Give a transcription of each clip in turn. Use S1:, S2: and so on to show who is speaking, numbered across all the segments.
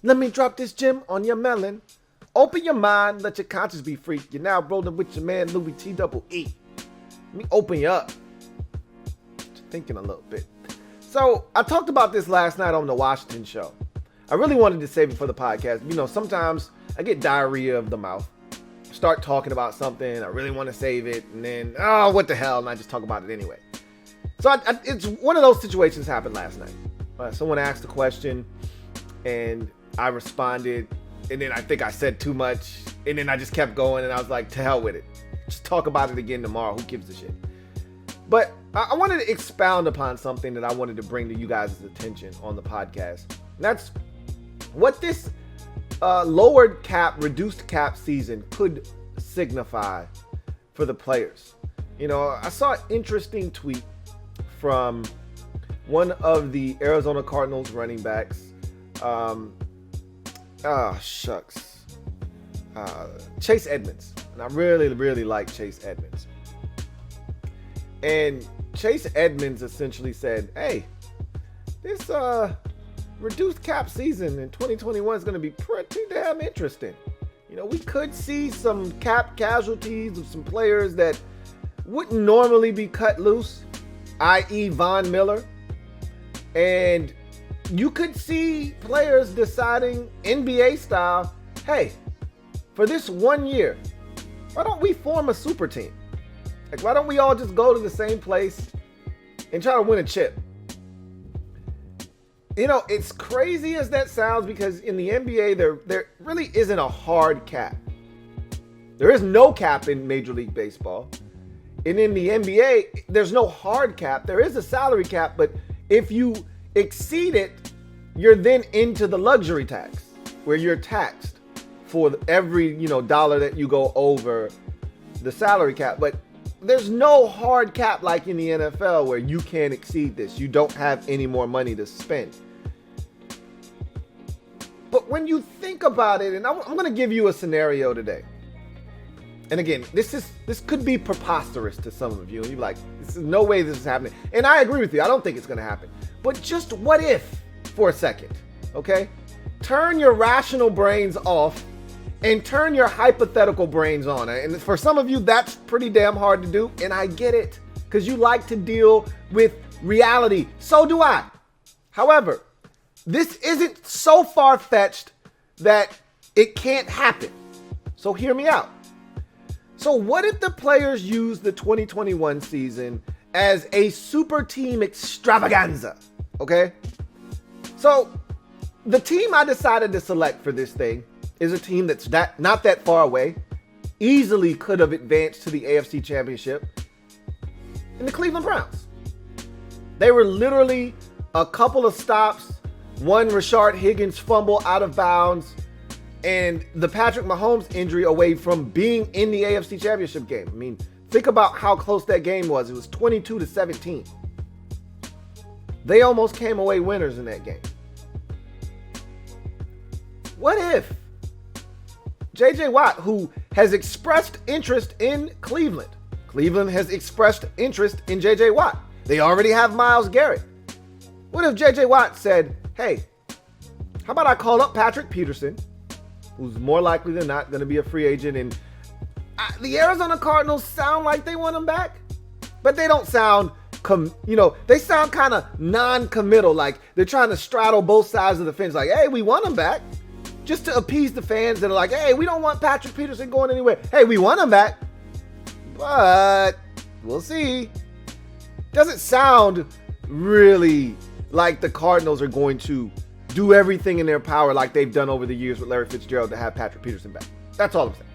S1: Let me drop this gem on your melon. Open your mind, let your conscience be free. You're now rolling with your man, Louie T double E. Let me open you up. Just thinking a little bit. So, I talked about this last night on the Washington show. I really wanted to save it for the podcast. You know, sometimes I get diarrhea of the mouth. Start talking about something, I really want to save it, and then, oh, what the hell, and I just talk about it anyway. So, it's one of those situations happened last night. Someone asked a question, and I responded, and then I think I said too much, and then I just kept going, and I was like, to hell with it. Just talk about it again tomorrow. Who gives a shit? But I wanted to expound upon something that I wanted to bring to you guys' attention on the podcast. And that's what this lowered cap, reduced cap season could signify for the players. You know, I saw an interesting tweet from one of the Arizona Cardinals running backs. Chase Edmonds. And I really, really like Chase Edmonds. And Chase Edmonds essentially said, hey, this reduced cap season in 2021 is going to be pretty damn interesting. You know, we could see some cap casualties of some players that wouldn't normally be cut loose, i.e. Von Miller. And you could see players deciding NBA style, hey, for this 1 year, why don't we form a super team? Like, why don't we all just go to the same place and try to win a chip? You know, it's crazy as that sounds because in the NBA, there really isn't a hard cap. There is no cap in Major League Baseball. And in the NBA, there's no hard cap. There is a salary cap, but if you exceed it, you're then into the luxury tax, where you're taxed for every, dollar that you go over the salary cap. But there's no hard cap like in the NFL where you can't exceed this. You don't have any more money to spend. But when you think about it, and I'm going to give you a scenario today. And again, this could be preposterous to some of you. And you're like, there's no way this is happening. And I agree with you. I don't think it's going to happen. But just what if for a second, okay? Turn your rational brains off and turn your hypothetical brains on. And for some of you, that's pretty damn hard to do. And I get it, because you like to deal with reality. So do I. However, this isn't so far-fetched that it can't happen. So hear me out. So what if the players use the 2021 season as a super team extravaganza? Okay? So the team I decided to select for this thing is a team that's not that far away, easily could have advanced to the AFC Championship, in the Cleveland Browns. They were literally a couple of stops, one Rashard Higgins fumble out of bounds, and the Patrick Mahomes injury away from being in the AFC Championship game. I mean, think about how close that game was. It was 22-17. They almost came away winners in that game. What if J.J. Watt, who has expressed interest in Cleveland has expressed interest in J.J. Watt. They already have Myles Garrett. What if J.J. Watt said, hey, how about I call up Patrick Peterson, who's more likely than not going to be a free agent, and the Arizona Cardinals sound like they want him back, but they don't sound, they sound kind of non-committal, like they're trying to straddle both sides of the fence, like, hey, we want him back, just to appease the fans that are like, hey, we don't want Patrick Peterson going anywhere. Hey, we want him back, but we'll see. Doesn't sound really like the Cardinals are going to do everything in their power like they've done over the years with Larry Fitzgerald to have Patrick Peterson back. That's all I'm saying.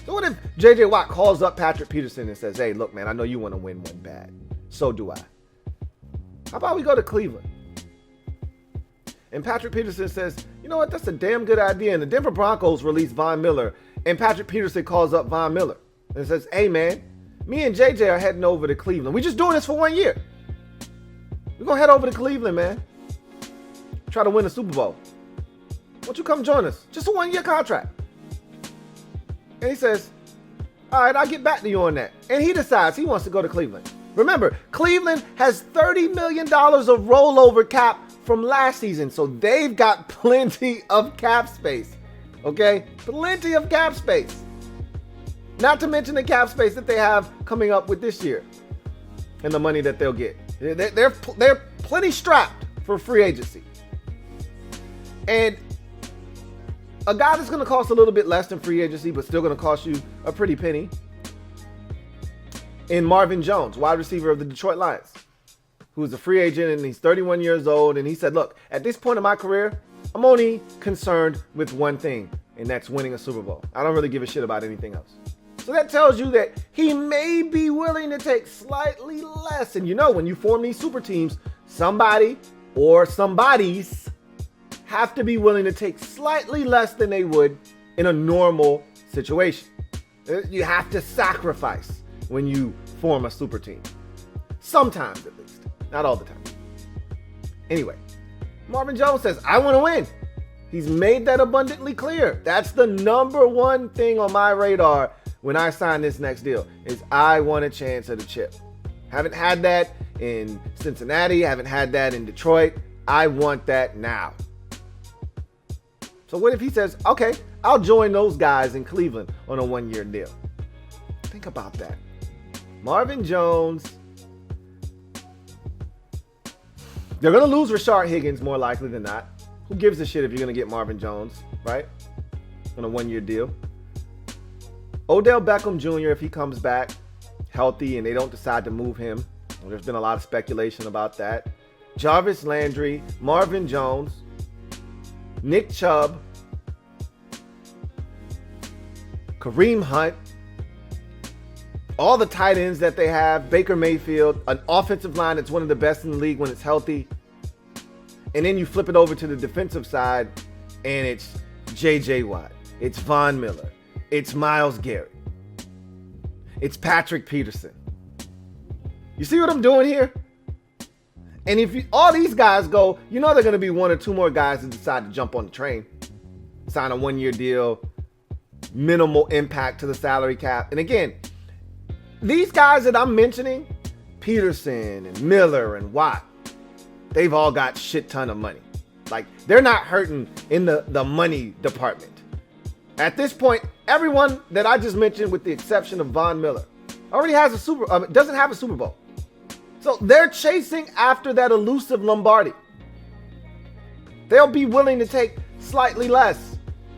S1: So what if J.J. Watt calls up Patrick Peterson and says, hey, look, man, I know you want to win one bad. So do I. How about we go to Cleveland? And Patrick Peterson says, you know what, that's a damn good idea. And the Denver Broncos release Von Miller. And Patrick Peterson calls up Von Miller and says, hey, man, me and JJ are heading over to Cleveland. We're just doing this for 1 year. We're going to head over to Cleveland, man. Try to win a Super Bowl. Why don't you come join us? Just a 1 year contract. And he says, all right, I'll get back to you on that. And he decides he wants to go to Cleveland. Remember, Cleveland has $30 million of rollover cap from last season. So they've got plenty of cap space. Okay? Plenty of cap space. Not to mention the cap space that they have coming up with this year and the money that they'll get. They're plenty strapped for free agency. And a guy that's going to cost a little bit less than free agency, but still going to cost you a pretty penny, in Marvin Jones, wide receiver of the Detroit Lions, who's a free agent, and he's 31 years old. And he said, look, at this point in my career, I'm only concerned with one thing, and that's winning a Super Bowl. I don't really give a shit about anything else. So that tells you that he may be willing to take slightly less. And you know, when you form these super teams, somebody or somebodies have to be willing to take slightly less than they would in a normal situation. You have to sacrifice when you form a super team. Sometimes, at least. Not all the time. Anyway, Marvin Jones says, I want to win. He's made that abundantly clear. That's the number one thing on my radar when I sign this next deal, is I want a chance at a chip. Haven't had that in Cincinnati. Haven't had that in Detroit. I want that now. So what if he says, okay, I'll join those guys in Cleveland on a 1-year deal? Think about that. Marvin Jones. They're going to lose Rashard Higgins more likely than not. Who gives a shit if you're going to get Marvin Jones, right? On a 1-year deal. Odell Beckham Jr., if he comes back healthy and they don't decide to move him. Well, there's been a lot of speculation about that. Jarvis Landry, Marvin Jones, Nick Chubb, Kareem Hunt, all the tight ends that they have, Baker Mayfield, an offensive line that's one of the best in the league when it's healthy. And then you flip it over to the defensive side, and it's J.J. Watt, it's Von Miller, it's Myles Garrett, it's Patrick Peterson. You see what I'm doing here? And if all these guys go, you know they're going to be one or two more guys that decide to jump on the train, sign a 1-year deal, minimal impact to the salary cap. And again, these guys that I'm mentioning, Peterson and Miller and Watt, they've all got shit ton of money. Like, they're not hurting in the money department. At this point, everyone that I just mentioned, with the exception of Von Miller, already has doesn't have a Super Bowl. So they're chasing after that elusive Lombardi. They'll be willing to take slightly less.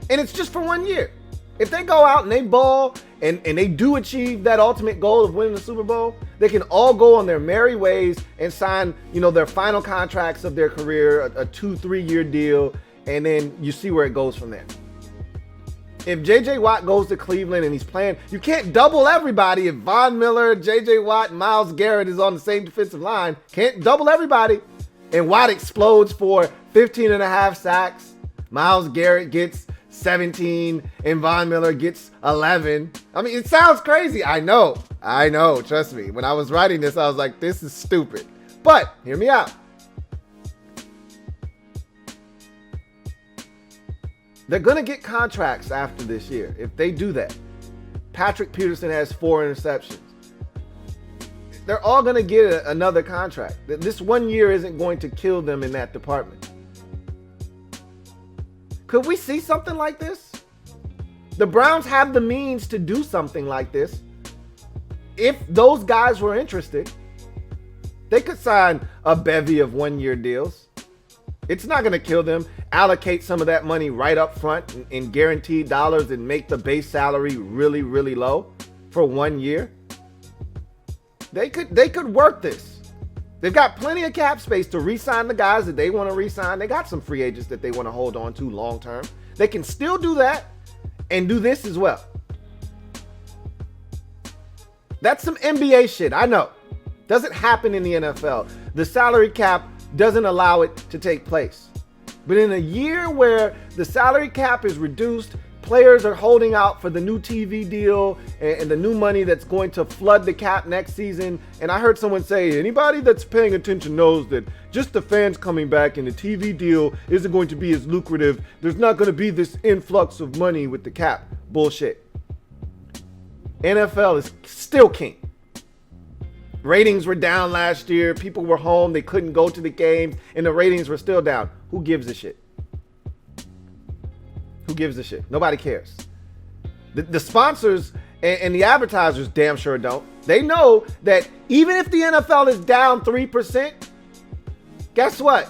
S1: And it's just for 1 year. If they go out and they ball and they do achieve that ultimate goal of winning the Super Bowl, they can all go on their merry ways and sign, their final contracts of their career, a 2-3 year deal, and then you see where it goes from there. If J.J. Watt goes to Cleveland and he's playing, you can't double everybody. If Von Miller, J.J. Watt, and Myles Garrett is on the same defensive line, can't double everybody. And Watt explodes for 15 and a half sacks. Myles Garrett gets 17 and Von Miller gets 11. I mean, it sounds crazy. I know. Trust me. When I was writing this, I was like, this is stupid. But hear me out. They're going to get contracts after this year if they do that. Patrick Peterson has 4 interceptions. They're all going to get another contract. This 1 year isn't going to kill them in that department. Could we see something like this? The Browns have the means to do something like this. If those guys were interested, they could sign a bevy of 1-year deals. It's not going to kill them. Allocate some of that money right up front in guaranteed dollars and make the base salary really, really low for 1 year. They could work this. They've got plenty of cap space to re-sign the guys that they want to re-sign. They got some free agents that they want to hold on to long term. They can still do that and do this as well. That's some NBA shit. I know. Doesn't happen in the NFL. The salary cap doesn't allow it to take place. But in a year where the salary cap is reduced, players are holding out for the new TV deal and the new money that's going to flood the cap next season. And I heard someone say, anybody that's paying attention knows that just the fans coming back and the TV deal isn't going to be as lucrative. There's not going to be this influx of money with the cap. Bullshit. NFL is still king. Ratings were down last year. People were home. They couldn't go to the games, and the ratings were still down. Who gives a shit? Who gives a shit? Nobody cares. The sponsors and the advertisers damn sure don't. They know that even if the NFL is down 3%, guess what?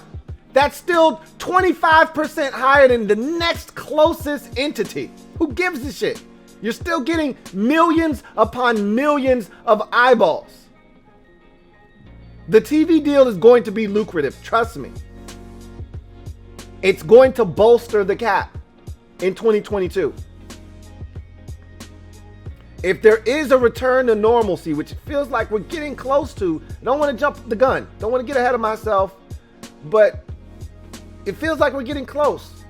S1: That's still 25% higher than the next closest entity. Who gives a shit? You're still getting millions upon millions of eyeballs. The TV deal is going to be lucrative. Trust me. It's going to bolster the cap in 2022. If there is a return to normalcy, which it feels like we're getting close to, I don't want to jump the gun. Don't want to get ahead of myself, but it feels like we're getting close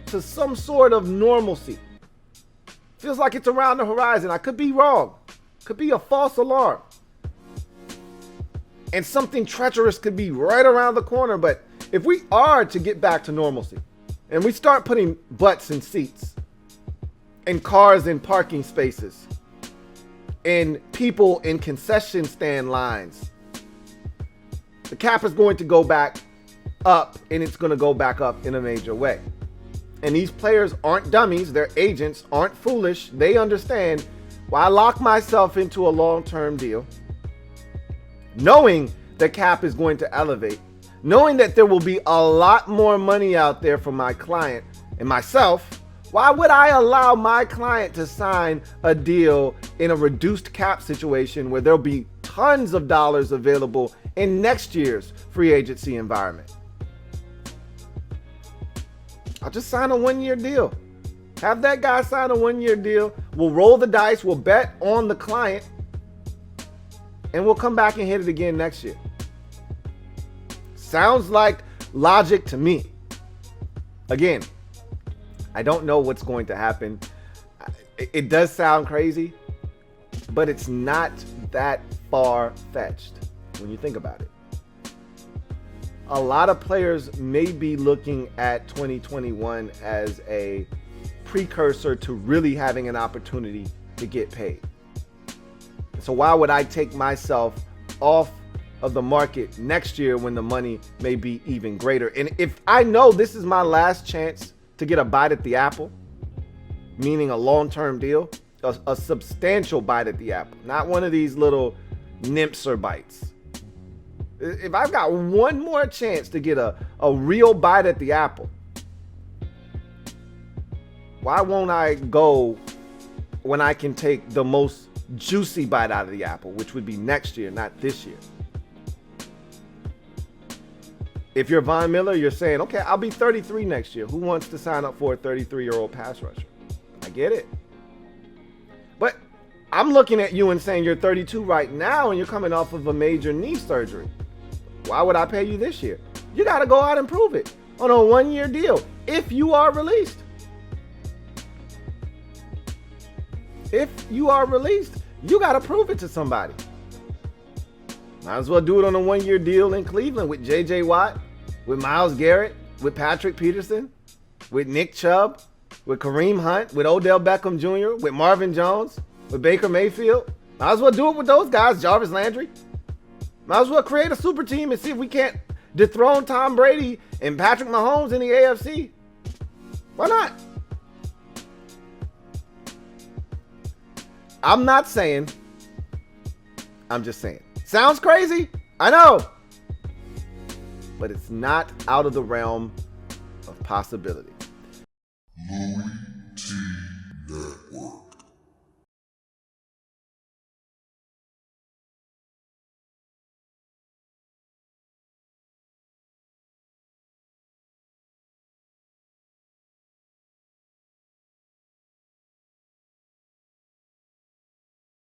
S1: to some sort of normalcy. Feels like it's around the horizon. I could be wrong. Could be a false alarm. And something treacherous could be right around the corner. But if we are to get back to normalcy and we start putting butts in seats and cars in parking spaces and people in concession stand lines, the cap is going to go back up, and it's going to go back up in a major way. And these players aren't dummies. Their agents aren't foolish. They understand why I lock myself into a long-term deal, knowing the cap is going to elevate, knowing that there will be a lot more money out there for my client and myself. Why would I allow my client to sign a deal in a reduced cap situation where there'll be tons of dollars available in next year's free agency environment? I'll just sign a one-year deal. Have that guy sign a one-year deal. We'll roll the dice. We'll bet on the client. And we'll come back and hit it again next year. Sounds like logic to me. Again, I don't know what's going to happen. It does sound crazy, but it's not that far-fetched when you think about it. A lot of players may be looking at 2021 as a precursor to really having an opportunity to get paid. So why would I take myself off of the market next year when the money may be even greater? And if I know this is my last chance to get a bite at the apple, meaning a long-term deal, a substantial bite at the apple, not one of these little Nimpser bites. If I've got one more chance to get a real bite at the apple, why won't I go when I can take the most juicy bite out of the apple, which would be next year, not this year? If you're Von Miller, you're saying, okay, I'll be 33 next year. Who wants to sign up for a 33-year-old pass rusher? I get it. But I'm looking at you and saying you're 32 right now and you're coming off of a major knee surgery. Why would I pay you this year? You got to go out and prove it on a one-year deal if you are released. If you are released, you got to prove it to somebody. Might as well do it on a one-year deal in Cleveland with J.J. Watt, with Myles Garrett, with Patrick Peterson, with Nick Chubb, with Kareem Hunt, with Odell Beckham Jr., with Marvin Jones, with Baker Mayfield. Might as well do it with those guys, Jarvis Landry. Might as well create a super team and see if we can't dethrone Tom Brady and Patrick Mahomes in the AFC. Why not? I'm not saying. I'm just saying. Sounds crazy. I know. But it's not out of the realm of possibility.